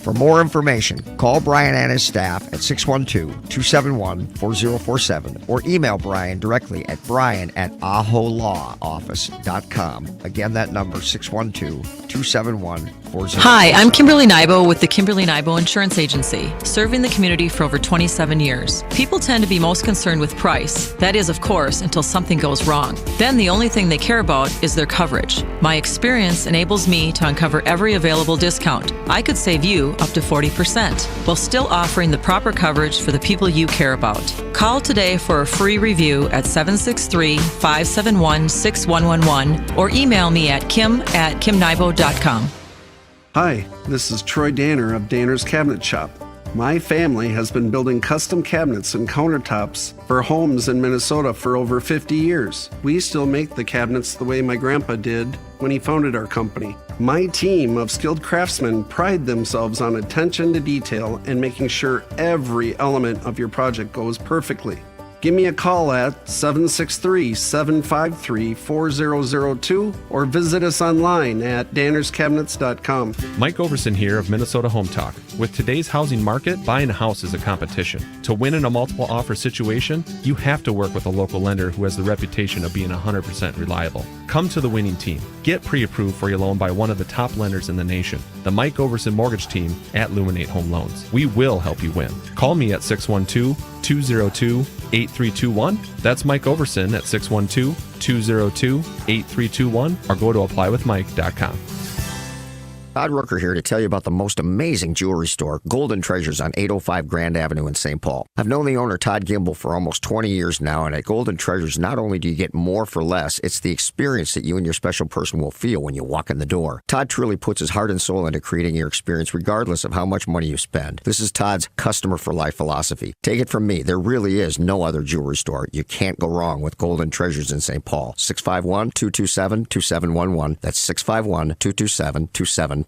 For more information, call Brian and his staff at 612-271-4047 or email Brian directly at brian@aholawoffice.com. Again, that number, 612-271-4047. Hi, I'm Kimberly Nybo with the Kimberly Nybo Insurance Agency, serving the community for over 27 years. People tend to be most concerned with price. That is, of course, until something goes wrong. Then the only thing they care about is their coverage. My experience enables me to uncover every available discount. I could save you up to 40%, while still offering the proper coverage for the people you care about. Call today for a free review at 763-571-6111 or email me at kim@kimnybo.com. Hi, this is Troy Danner of Danner's Cabinet Shop. My family has been building custom cabinets and countertops for homes in Minnesota for over 50 years. We still make the cabinets the way my grandpa did when he founded our company. My team of skilled craftsmen pride themselves on attention to detail and making sure every element of your project goes perfectly. Give me a call at 763-753-4002 or visit us online at dannerscabinets.com. Mike Overson here of Minnesota Home Talk. With today's housing market, buying a house is a competition. To win in a multiple offer situation, you have to work with a local lender who has the reputation of being 100% reliable. Come to the winning team. Get pre-approved for your loan by one of the top lenders in the nation, the Mike Overson Mortgage Team at Luminate Home Loans. We will help you win. Call me at 612-202-8321. That's Mike Overson at 612-202-8321 or go to applywithmike.com. Todd Rooker here to tell you about the most amazing jewelry store, Golden Treasures on 805 Grand Avenue in St. Paul. I've known the owner, Todd Gimble, for almost 20 years now, and at Golden Treasures, not only do you get more for less, it's the experience that you and your special person will feel when you walk in the door. Todd truly puts his heart and soul into creating your experience regardless of how much money you spend. This is Todd's customer for life philosophy. Take it from me, there really is no other jewelry store. You can't go wrong with Golden Treasures in St. Paul. 651-227-2711. That's 651-227-2711.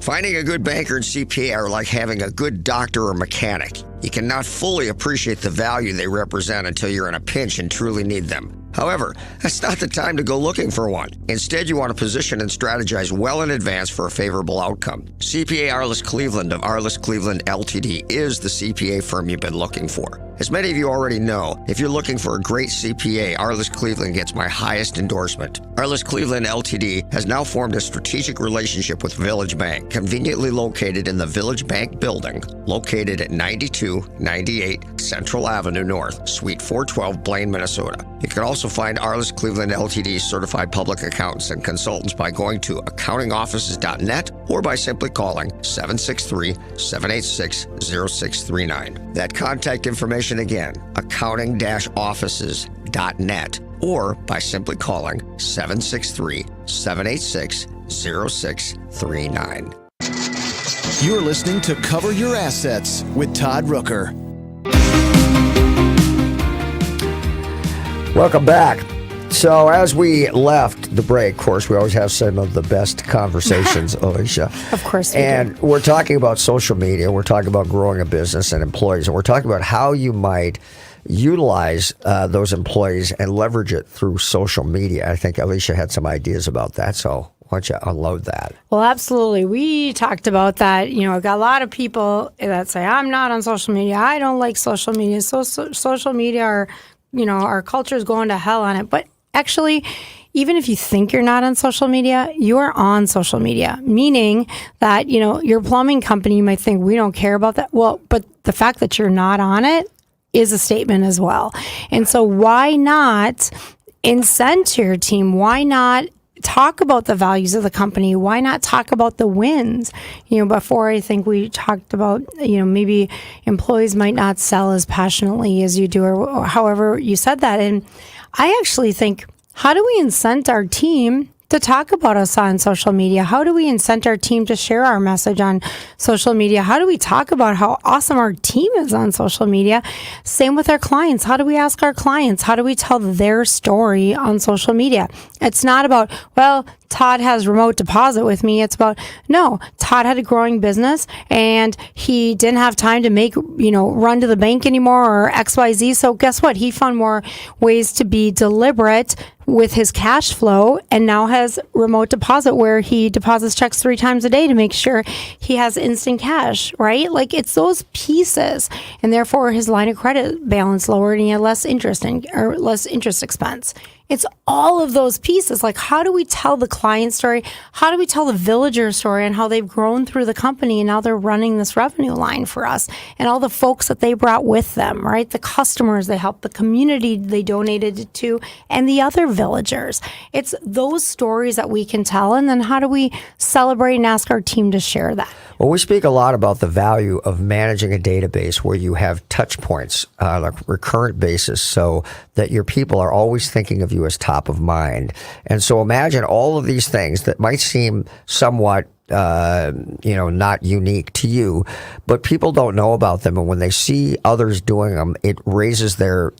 Finding a good banker and CPA are like having a good doctor or mechanic. You cannot fully appreciate the value they represent until you're in a pinch and truly need them. However, that's not the time to go looking for one. Instead, you want to position and strategize well in advance for a favorable outcome. CPA Arliss Cleveland of Arliss Cleveland LTD is the CPA firm you've been looking for. As many of you already know, if you're looking for a great CPA, Arliss Cleveland gets my highest endorsement. Arliss Cleveland LTD has now formed a strategic relationship with Village Bank, conveniently located in the Village Bank building, located at 9298 Central Avenue North, Suite 412, Blaine, Minnesota. You can also find Arliss Cleveland LTD certified public accountants and consultants by going to accountingoffices.net or by simply calling 763-786-0639. That contact information again, accounting-offices.net or by simply calling 763-786-0639. You're listening to Cover Your Assets with Todd Rooker. Welcome back. So as we left the break, of course, we always have some of the best conversations, Alicia. Of course we And do. we're talking about social media. We're talking about growing a business and employees. And we're talking about how you might utilize those employees and leverage it through social media. I think Alicia had some ideas about that. So why don't you unload that? Well, absolutely. We talked about that. You know, I've got a lot of people that say, I'm not on social media. I don't like social media. Social media are, you know, our culture is going to hell on it. But actually, even if you think you're not on social media, you are on social media, meaning that, you know, your plumbing company, you might think we don't care about that. Well, but the fact that you're not on it is a statement as well. And so why not incent to your team? Why not talk about the values of the company? Why not talk about the wins? You know, before I think we talked about, you know, maybe employees might not sell as passionately as you do, or however you said that. And I actually think, how do we incent our team to talk about us on social media? How do we incent our team to share our message on social media? How do we talk about how awesome our team is on social media? Same with our clients. How do we ask our clients? How do we tell their story on social media? It's not about, well, Todd has remote deposit with me. It's about, no, Todd had a growing business and he didn't have time to make, you know, run to the bank anymore or XYZ. So guess what? He found more ways to be deliberate with his cash flow and now has remote deposit where he deposits checks 3 times a day to make sure he has instant cash, right? Like, it's those pieces, and therefore his line of credit balance lowered and he had less interest or less interest expense. It's all of those pieces. Like, how do we tell the client story? How do we tell the villager story and how they've grown through the company and now they're running this revenue line for us and all the folks that they brought with them, right? The customers they helped, the community they donated to, and the other villagers. It's those stories that we can tell. And then how do we celebrate and ask our team to share that? Well, we speak a lot about the value of managing a database where you have touch points on a recurrent basis so that your people are always thinking of you as top of mind. And so imagine all of these things that might seem somewhat not unique to you, but people don't know about them. And when they see others doing them, it raises their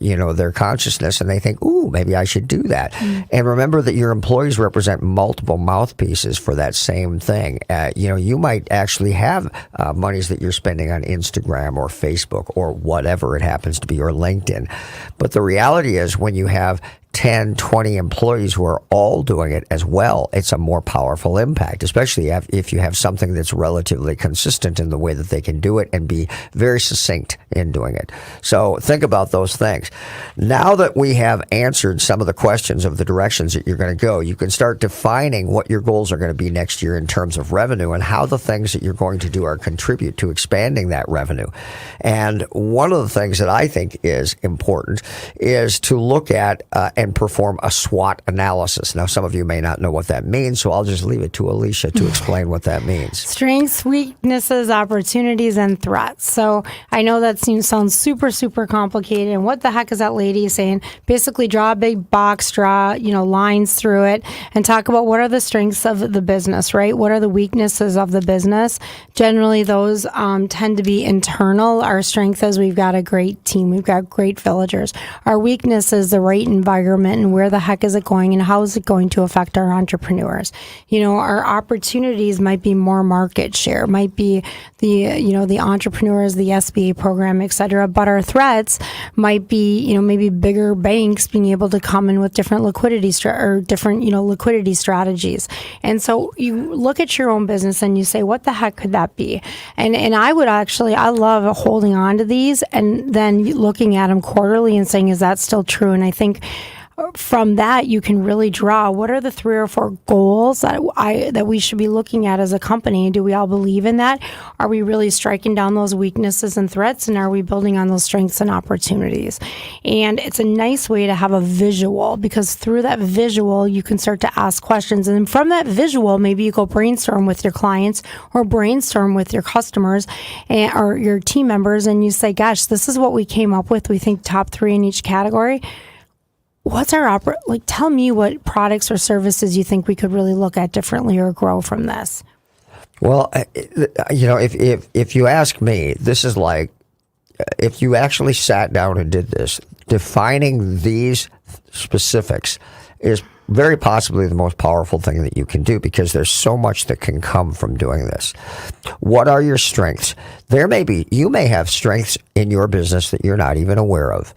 consciousness, and they think, ooh, maybe I should do that. And remember that your employees represent multiple mouthpieces for that same thing. You might actually have monies that you're spending on Instagram or Facebook or whatever it happens to be, or LinkedIn. But the reality is, when you have 10, 20 employees who are all doing it as well, it's a more powerful impact, especially if you have something that's relatively consistent in the way that they can do it and be very succinct in doing it. So think about those things. Now that we have answered some of the questions of the directions that you're going to go, you can start defining what your goals are going to be next year in terms of revenue, and how the things that you're going to do are contribute to expanding that revenue. And one of the things that I think is important is to look at and perform a SWOT analysis. Now, some of you may not know what that means, so I'll just leave it to Alicia to explain what that means. Strengths, weaknesses, opportunities, and threats. So I know that sounds super, super complicated. And what the heck is that lady saying? Basically, draw a big box, draw lines through it, and talk about what are the strengths of the business, right? What are the weaknesses of the business? Generally, those tend to be internal. Our strength is we've got a great team. We've got great villagers. Our weakness is the right environment, and where the heck is it going, and how is it going to affect our entrepreneurs? Our opportunities might be more market share, might be the entrepreneurs, the SBA program, et cetera. But our threats might be, maybe bigger banks being able to come in with different liquidity liquidity strategies. And so you look at your own business and you say, what the heck could that be? And I love holding on to these and then looking at them quarterly and saying, is that still true? And I think from that, you can really draw what are the 3 or 4 goals that we should be looking at as a company. Do we all believe in that? Are we really striking down those weaknesses and threats? And are we building on those strengths and opportunities? And it's a nice way to have a visual, because through that visual, you can start to ask questions. And then from that visual, maybe you go brainstorm with your clients or brainstorm with your customers or your team members, and you say, gosh, this is what we came up with. We think top 3 in each category. What's our tell me what products or services you think we could really look at differently or grow from this? Well, if you ask me, this is like, if you actually sat down and did this, defining these specifics is very possibly the most powerful thing that you can do, because there's so much that can come from doing this. What are your strengths? You may have strengths in your business that you're not even aware of.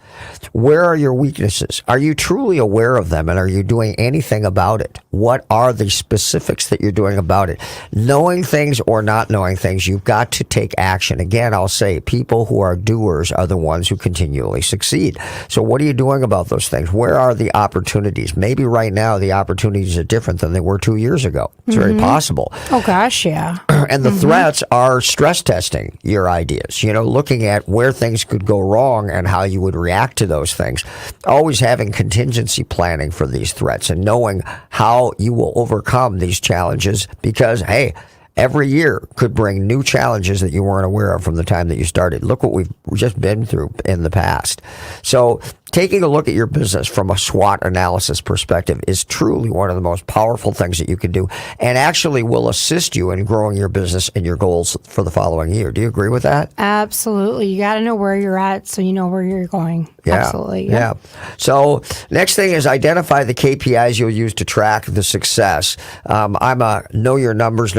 Where are your weaknesses? Are you truly aware of them, and are you doing anything about it? What are the specifics that you're doing about it? Knowing things or not knowing things, you've got to take action. Again, I'll say people who are doers are the ones who continually succeed. So what are you doing about those things? Where are the opportunities? Maybe right now the opportunities are different than they were 2 years ago. It's very possible. Oh gosh, yeah. And the threats are stress testing your ideas, looking at where things could go wrong and how you would react to those things. Always having contingency planning for these threats and knowing how you will overcome these challenges, because, hey, every year could bring new challenges that you weren't aware of from the time that you started. Look what we've just been through in the past. So taking a look at your business from a SWOT analysis perspective is truly one of the most powerful things that you can do, and actually will assist you in growing your business and your goals for the following year. Do you agree with that? Absolutely. You got to know where you're at so you know where you're going. Yeah. Absolutely. Yeah. So next thing is identify the KPIs you'll use to track the success. I'm a know your numbers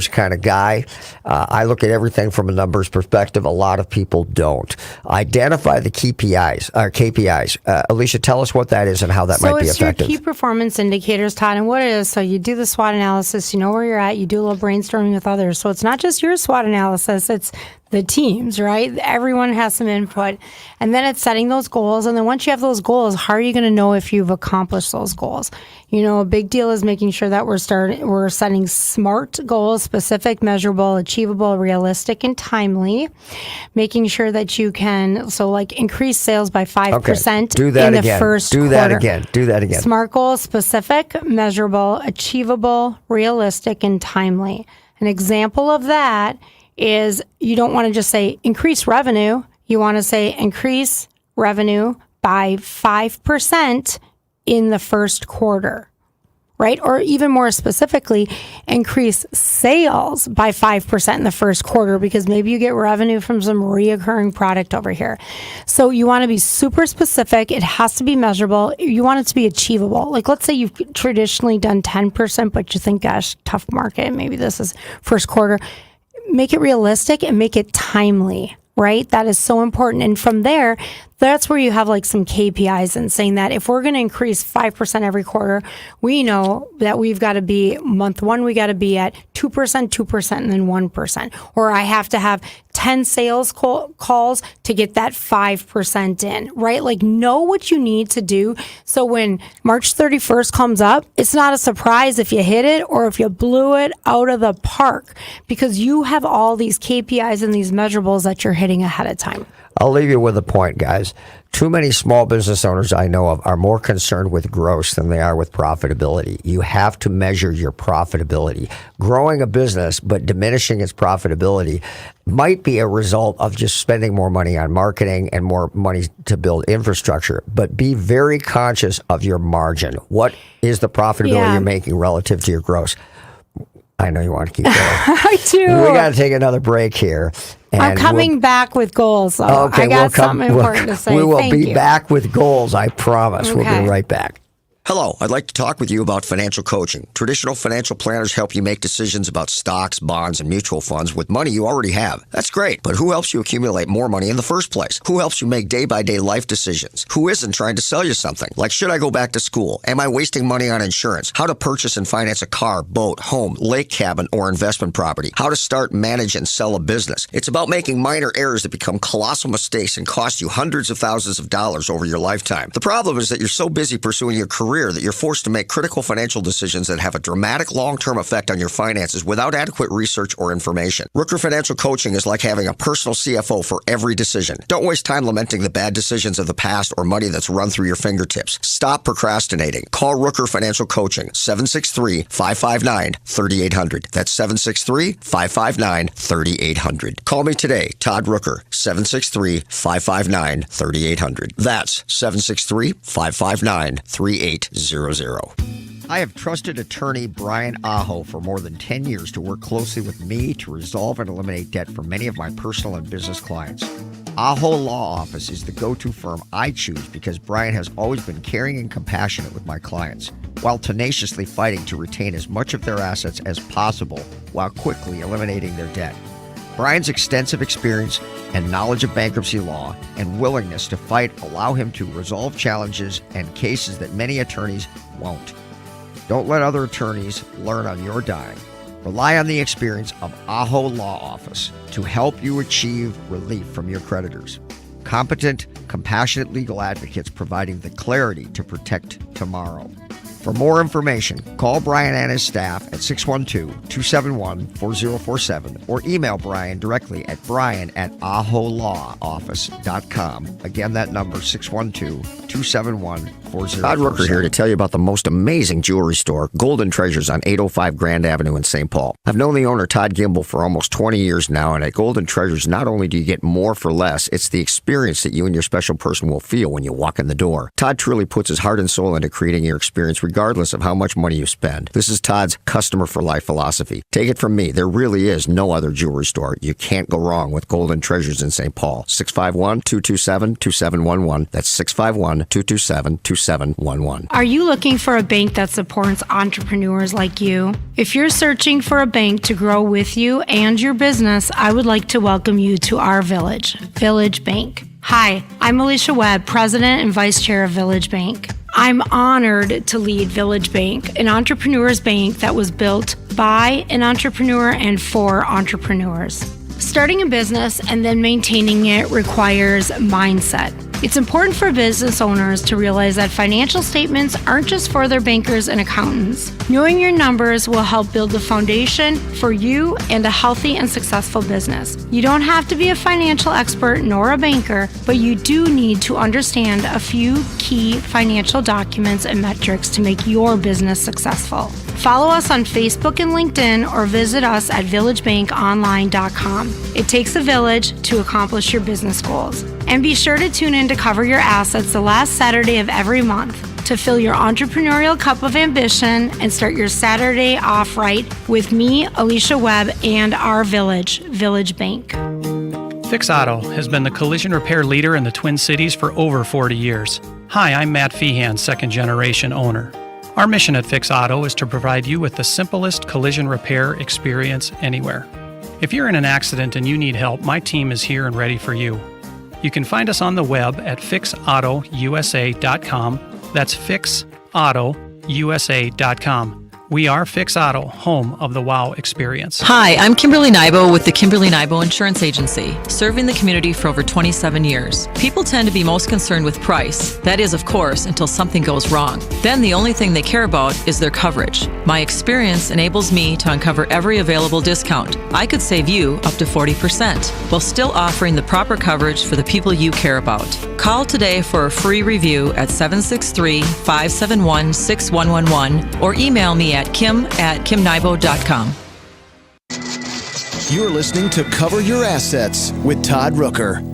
kind of guy. I look at everything from a numbers perspective. A lot of people don't. Identify the KPIs. Alicia, tell us what that is and how that might be effective. So it's your key performance indicators, Todd, and what it is. So you do the SWOT analysis, you know where you're at, you do a little brainstorming with others. So it's not just your SWOT analysis, it's the teams, right? Everyone has some input. And then it's setting those goals. And then once you have those goals, how are you going to know if you've accomplished those goals? A big deal is making sure that we're setting SMART goals: specific, measurable, achievable, realistic, and timely. Making sure that you can, increase sales by 5% Do that in again. the first Do quarter. Do that again. SMART goals: specific, measurable, achievable, realistic, and timely. An example of that is you don't want to just say increase revenue. You want to say increase revenue by 5% in the first quarter, right? Or even more specifically, increase sales by 5% in the first quarter because maybe you get revenue from some reoccurring product over here. So you want to be super specific. It has to be measurable. You want it to be achievable. Like, let's say you've traditionally done 10%, but you think, gosh, tough market. Maybe this is first quarter. Make it realistic and make it timely, right? That is so important. And from there, that's where you have like some KPIs and saying that if we're going to increase 5% every quarter, we know that we've got to be month one, we got to be at 2%, and then 1%. Or I have to have 10 sales calls to get that 5% in, right? Like, know what you need to do. So when March 31st comes up, it's not a surprise if you hit it or if you blew it out of the park because you have all these KPIs and these measurables that you're hitting ahead of time. I'll leave you with a point, guys. Too many small business owners I know of are more concerned with gross than they are with profitability. You have to measure your profitability. Growing a business but diminishing its profitability might be a result of just spending more money on marketing and more money to build infrastructure. But be very conscious of your margin. What is the profitability you're making relative to your gross? I know you want to keep going. I do. We got to take another break here. I'm coming back with goals. So okay, I got something important to say. We will Thank be you. back with goals, I promise. Okay. We'll be right back. Hello, I'd like to talk with you about financial coaching. Traditional financial planners help you make decisions about stocks, bonds, and mutual funds with money you already have. That's great, but who helps you accumulate more money in the first place? Who helps you make day-by-day life decisions? Who isn't trying to sell you something? Like, should I go back to school? Am I wasting money on insurance? How to purchase and finance a car, boat, home, lake cabin, or investment property? How to start, manage, and sell a business? It's about making minor errors that become colossal mistakes and cost you hundreds of thousands of dollars over your lifetime. The problem is that you're so busy pursuing your career that you're forced to make critical financial decisions that have a dramatic long-term effect on your finances without adequate research or information. Rooker Financial Coaching is like having a personal CFO for every decision. Don't waste time lamenting the bad decisions of the past or money that's run through your fingertips. Stop procrastinating. Call Rooker Financial Coaching, 763-559-3800. That's 763-559-3800. Call me today, Todd Rooker, 763-559-3800. That's 763-559-3800. I have trusted attorney Brian Aho for more than 10 years to work closely with me to resolve and eliminate debt for many of my personal and business clients. Aho Law Office is the go-to firm I choose because Brian has always been caring and compassionate with my clients, while tenaciously fighting to retain as much of their assets as possible while quickly eliminating their debt. Brian's extensive experience and knowledge of bankruptcy law and willingness to fight allow him to resolve challenges and cases that many attorneys won't. Don't let other attorneys learn on your dime. Rely on the experience of Aho Law Office to help you achieve relief from your creditors. Competent, compassionate legal advocates providing the clarity to protect tomorrow. For more information, call Brian and his staff at 612-271-4047 or email Brian directly at brian@aholawoffice.com. Again, that number, 612-271-4047. Todd Rooker here to tell you about the most amazing jewelry store, Golden Treasures on 805 Grand Avenue in St. Paul. I've known the owner, Todd Gimble, for almost 20 years now, and at Golden Treasures, not only do you get more for less, it's the experience that you and your special person will feel when you walk in the door. Todd truly puts his heart and soul into creating your experience regardless of how much money you spend. This is Todd's customer for life philosophy. Take it from me, there really is no other jewelry store. You can't go wrong with Golden Treasures in St. Paul. 651-227-2711. That's 651-227-2711. Are you looking for a bank that supports entrepreneurs like you? If you're searching for a bank to grow with you and your business, I would like to welcome you to our village, Village Bank. Hi, I'm Alicia Webb, President and Vice Chair of Village Bank. I'm honored to lead Village Bank, an entrepreneur's bank that was built by an entrepreneur and for entrepreneurs. Starting a business and then maintaining it requires mindset. It's important for business owners to realize that financial statements aren't just for their bankers and accountants. Knowing your numbers will help build the foundation for you and a healthy and successful business. You don't have to be a financial expert nor a banker, but you do need to understand a few key financial documents and metrics to make your business successful. Follow us on Facebook and LinkedIn or visit us at villagebankonline.com. It takes a village to accomplish your business goals. And be sure to tune in to Cover Your Assets the last Saturday of every month to fill your entrepreneurial cup of ambition and start your Saturday off right with me, Alicia Webb, and our Village Bank. Fix Auto has been the collision repair leader in the Twin Cities for over 40 years. Hi, I'm Matt Feehan, second generation owner. Our mission at Fix Auto is to provide you with the simplest collision repair experience anywhere. If you're in an accident and you need help, my team is here and ready for you. You can find us on the web at fixautousa.com. That's fixautousa.com. We are Fix Auto, home of the WOW experience. Hi, I'm Kimberly Nybo with the Kimberly Nybo Insurance Agency, serving the community for over 27 years. People tend to be most concerned with price. That is, of course, until something goes wrong. Then the only thing they care about is their coverage. My experience enables me to uncover every available discount. I could save you up to 40%, while still offering the proper coverage for the people you care about. Call today for a free review at 763-571-6111 or email me at kim@kimnybo.com. You're listening to Cover Your Assets with Todd Rooker.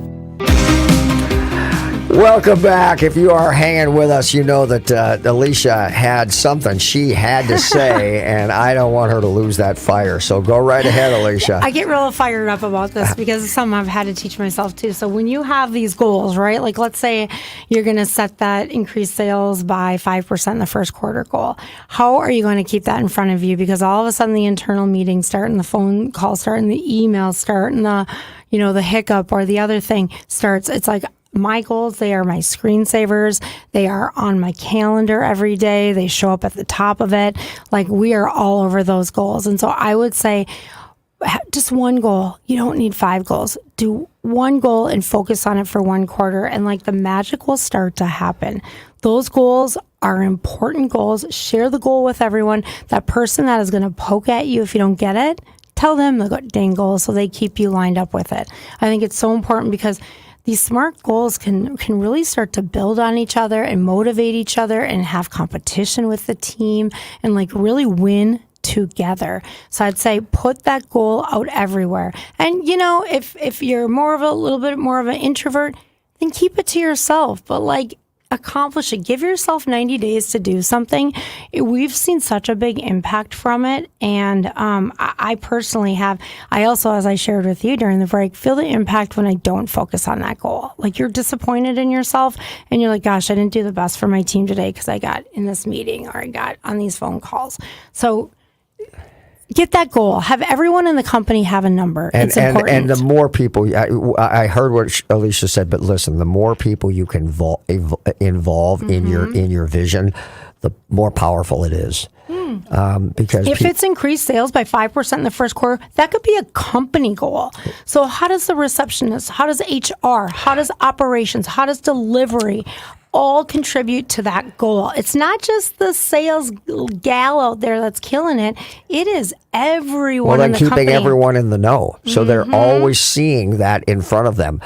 Welcome back. If you are hanging with us, you know that Alicia had something she had to say, and I don't want her to lose that fire. So go right ahead, Alicia. I get real fired up about this because it's something I've had to teach myself too. So when you have these goals, right? Like let's say you're going to set that increased sales by 5% in the first quarter goal. How are you going to keep that in front of you? Because all of a sudden the internal meetings start and the phone calls start and the emails start and the hiccup or the other thing starts. It's like, my goals, they are my screensavers. They are on my calendar every day. They show up at the top of it. Like we are all over those goals. And so I would say just one goal. You don't need 5 goals. Do one goal and focus on it for one quarter. And like the magic will start to happen. Those goals are important goals. Share the goal with everyone. That person that is going to poke at you if you don't get it, tell them the dang goal so they keep you lined up with it. I think it's so important because these SMART goals can really start to build on each other and motivate each other and have competition with the team and like really win together. So I'd say put that goal out everywhere. And if you're a little bit more of an introvert, then keep it to yourself. But like accomplish it. Give yourself 90 days to do something. We've seen such a big impact from it. And I personally have, I also, as I shared with you during the break, feel the impact when I don't focus on that goal. Like you're disappointed in yourself and you're like, gosh, I didn't do the best for my team today because I got in this meeting or I got on these phone calls. So get that goal. Have everyone in the company have a number. It's important. And the more people, I heard what Alicia said, but listen, the more people you can involve in your vision, the more powerful it is. Because if it's increased sales by 5% in the first quarter, that could be a company goal. So how does the receptionist, how does HR, how does operations, how does delivery all contribute to that goal? It's not just the sales gal out there that's killing it. It is everyone in the company. Keeping everyone in the know. So they're always seeing that in front of them.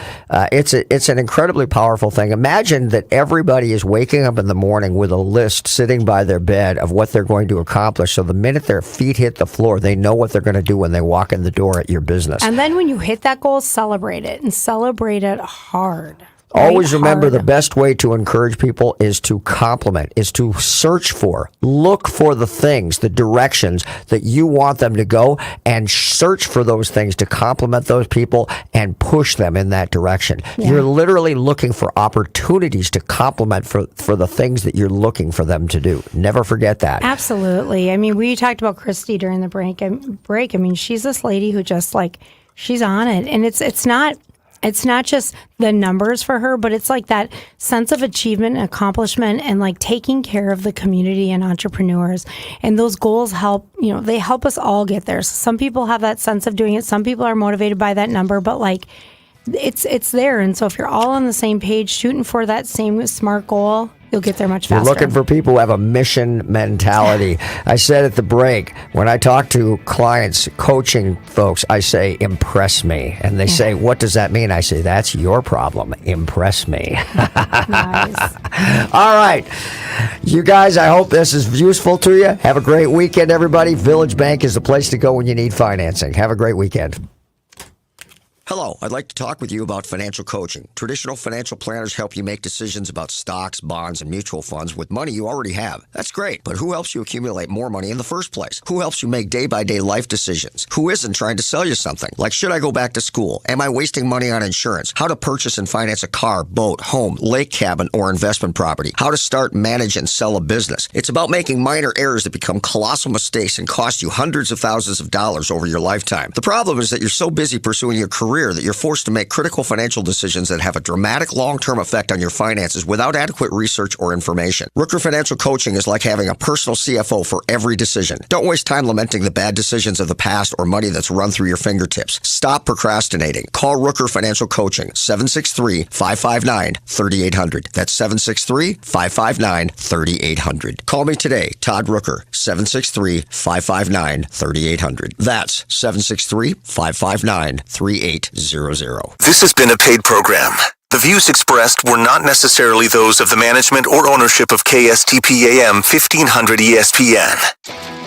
It's an incredibly powerful thing. Imagine that everybody is waking up in the morning with a list sitting by their bed of what they're going to accomplish. So the minute their feet hit the floor, they know what they're going to do when they walk in the door at your business. And then when you hit that goal, celebrate it and celebrate it hard. Always remember the best way to encourage people is to compliment, is to search for, look for the things, the directions that you want them to go and search for those things to compliment those people and push them in that direction. Yeah. You're literally looking for opportunities to compliment for the things that you're looking for them to do. Never forget that. Absolutely. I mean, we talked about Christy during the break. I mean, she's this lady who just like, she's on it. And it's not just the numbers for her, but it's like that sense of achievement and accomplishment and like taking care of the community and entrepreneurs. And those goals help, they help us all get there. So some people have that sense of doing it. Some people are motivated by that number, but like it's there. And so if you're all on the same page, shooting for that same SMART goal, you'll get there much faster. You're looking for people who have a mission mentality. I said at the break, when I talk to clients, coaching folks, I say, impress me. And they say, what does that mean? I say, that's your problem. Impress me. Nice. All right. You guys, I hope this is useful to you. Have a great weekend, everybody. Village Bank is the place to go when you need financing. Have a great weekend. Hello, I'd like to talk with you about financial coaching. Traditional financial planners help you make decisions about stocks, bonds, and mutual funds with money you already have. That's great, but who helps you accumulate more money in the first place? Who helps you make day-by-day life decisions? Who isn't trying to sell you something? Like, should I go back to school? Am I wasting money on insurance? How to purchase and finance a car, boat, home, lake cabin, or investment property? How to start, manage, and sell a business? It's about making minor errors that become colossal mistakes and cost you hundreds of thousands of dollars over your lifetime. The problem is that you're so busy pursuing your career that you're forced to make critical financial decisions that have a dramatic long-term effect on your finances without adequate research or information. Rooker Financial Coaching is like having a personal CFO for every decision. Don't waste time lamenting the bad decisions of the past or money that's run through your fingertips. Stop procrastinating. Call Rooker Financial Coaching, 763-559-3800. That's 763-559-3800. Call me today, Todd Rooker, 763-559-3800. That's 763-559-3800. This has been a paid program. The views expressed were not necessarily those of the management or ownership of KSTP AM 1500 ESPN.